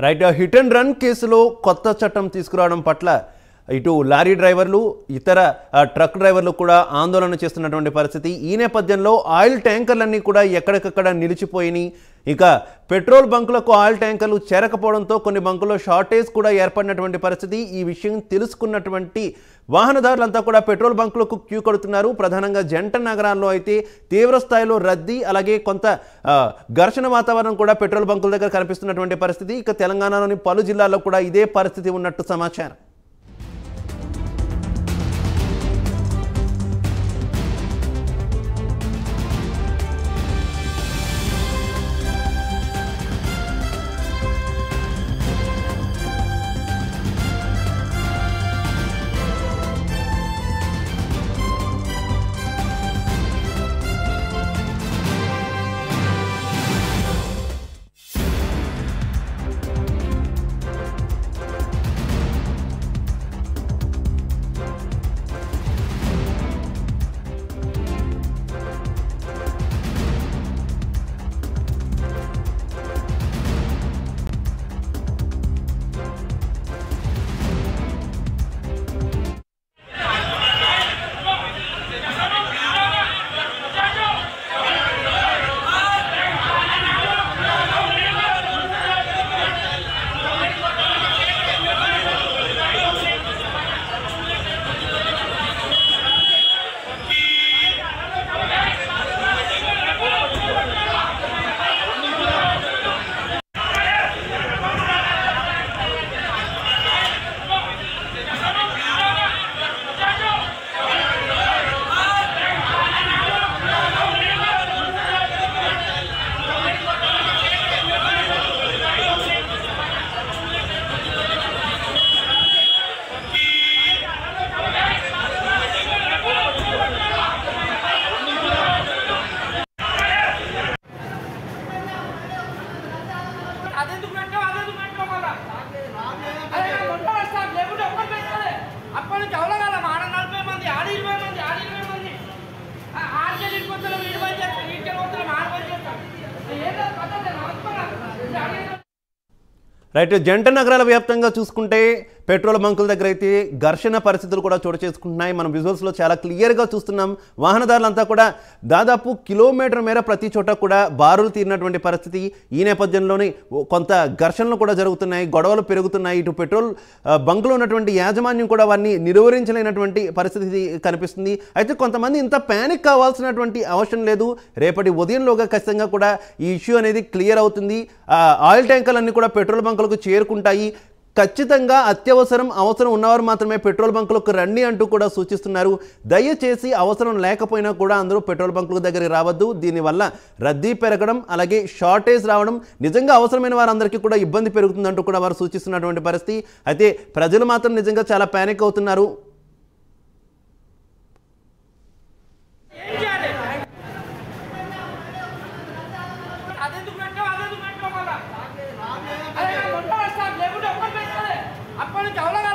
Right hit and run కేసులో కొత్త చట్టం తీసుకురావడం పట్ల ఇటు లారీ డ్రైవర్లు ఇతర ట్రక్ డ్రైవర్లు కూడా ఆందోళన చేస్తున్నటువంటి పరిస్థితి. ఈ నేపథ్యంలో ఆయిల్ ట్యాంకర్లన్నీ కూడా ఎక్కడికక్కడ నిలిచిపోయినాయి. ఇక పెట్రోల్ బంకులకు ఆయిల్ ట్యాంకర్లు చేరకపోవడంతో కొన్ని బంకుల్లో షార్టేజ్ కూడా ఏర్పడినటువంటి పరిస్థితి. ఈ విషయం తెలుసుకున్నటువంటి వాహనదారులంతా కూడా పెట్రోల్ బంకులకు క్యూ కడుతున్నారు. ప్రధానంగా జంట నగరాల్లో అయితే తీవ్ర స్థాయిలో రద్దీ, అలాగే కొంత ఘర్షణ వాతావరణం కూడా పెట్రోల్ బంకుల దగ్గర కనిపిస్తున్నటువంటి పరిస్థితి. ఇక తెలంగాణలోని పలు జిల్లాల్లో కూడా ఇదే పరిస్థితి ఉన్నట్టు సమాచారం. రైట్ జంట నగరాల వ్యాప్తంగా చూసుకుంటే పెట్రోల్ బంకుల దగ్గర అయితే ఘర్షణ పరిస్థితులు కూడా చోటు చేసుకుంటున్నాయి. మనం విజువల్స్లో చాలా క్లియర్గా చూస్తున్నాం. వాహనదారులంతా కూడా దాదాపు కిలోమీటర్ మేర ప్రతి చోట కూడా బారులు తీరినటువంటి పరిస్థితి. ఈ నేపథ్యంలోనే కొంత ఘర్షణలు కూడా జరుగుతున్నాయి, గొడవలు పెరుగుతున్నాయి. ఇటు పెట్రోల్ బంకులో ఉన్నటువంటి యాజమాన్యం కూడా వారిని నిలువరించలేనటువంటి పరిస్థితి కనిపిస్తుంది. అయితే కొంతమంది ఇంత ప్యానిక్ కావాల్సినటువంటి అవసరం లేదు. రేపటి ఉదయంలోగా ఖచ్చితంగా కూడా ఈ ఇష్యూ అనేది క్లియర్ అవుతుంది. ఆయిల్ ట్యాంకర్లన్నీ కూడా పెట్రోల్ బంకులకు చేరుకుంటాయి. ఖచ్చితంగా అవసరం ఉన్నవారు మాత్రమే పెట్రోల్ బంకులకు రండి అంటూ కూడా సూచిస్తున్నారు. దయచేసి అవసరం లేకపోయినా కూడా అందరూ పెట్రోల్ బంకుల దగ్గరికి రావద్దు. దీనివల్ల రద్దీ పెరగడం, అలాగే షార్టేజ్ రావడం, నిజంగా అవసరమైన వారందరికీ కూడా ఇబ్బంది పెరుగుతుందంటూ కూడా వారు సూచిస్తున్నటువంటి పరిస్థితి. అయితే ప్రజలు మాత్రం నిజంగా చాలా ప్యానిక్ అవుతున్నారు. Chào